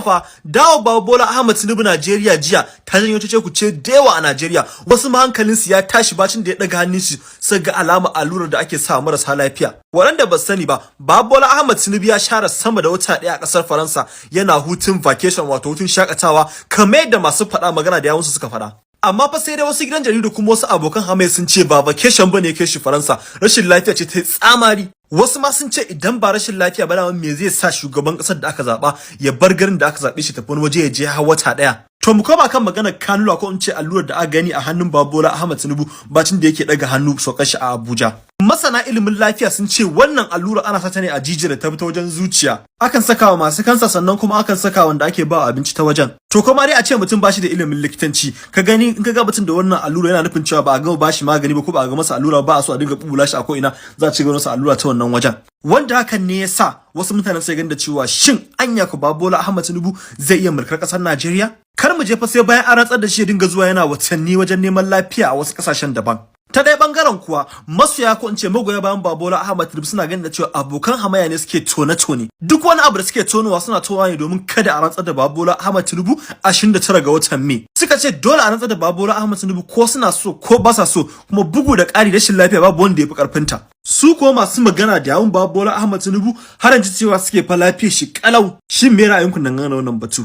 fa dawo Bola Ahmed Tinubu Najeriya jiya ta janyo ta ce ku ce dewa a Najeriya. Wasu ma hankalinsu ya tashi bacin da ya daga hannun shi sai ga alama allurar da ake sa marasa lafiya. Waɗanda ba sani ba, Bola Ahmed Tinubu ya share sama da wata ɗaya a ƙasar Faransa yana hutun vacation wato hutun shakatawa kamar yadda masu faɗa magana da yawunsu suka faɗa. Amma fa sai dai wasu gidan jaridu kuma wasu abokan hamayya sun ce ba vacation bane ya kai shi Faransa, rashin lafiya ce ta tsamari. Wasu ma sun ce idan ba rashin lafiya ba me zai sa shugaban kasar da aka zaba ya bar garin da aka zabe shi tafi wani waje ya je har wata daya. To mu koma kan maganar kanula ko in ce allurar da aka gani a hannun Bola Ahmed Tinubu bacin da yake daga hannu sokar shi a Abuja. Masana ilimin lafiya sun ce wannan allura ana sata ne a jijiyar ta wajen zuciya. Akan saka wa masu kansa sannan kuma akan saka wanda ake ba abinci ta wajen. To kuma dai a ce mutum bashi da ilimin likitanci, ka gani in ka ga mutum da wannan allura yana nufin cewa ba a gama bashi magani ba ko ba a ga masa allura ba a so a dinga bubula shi a ko ina za a ci gaba masa allura ta wannan wajen. Wanda hakan ne yasa wasu mutanen sai ganin da cewa shin anya ku Bola Ahmed Tinubu zai iya mulkar kasar Najeriya? Kar mu je fa sai bayan an rantsar da shi ya dinga zuwa yana watanni wajen neman lafiya a wasu kasashen daban. Ta dai bangaren kuwa masoya ko in ce magoya bayan Bola Ahmed Tinubu suna ganin da cewa abokan hamaya ne suke tone duk wani abu da suke tonowa suna towa ne domin kada a rantsar da Bola Ahmed Tinubu 29 ga watan Mai. Suka ce dole a rantsar da Bola Ahmed Tinubu ko suna so ko ba sa so, kuma bugu da ƙari rashin lafiya babu wanda ya fi ƙarfinta. Su ko masu magana da yawun Bola Ahmed Tinubu har yanzu cewa suke fa lafiyar shi kalau. Shin me ra'ayinku dangane da wannan batu?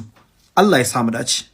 Allah ya samu dace.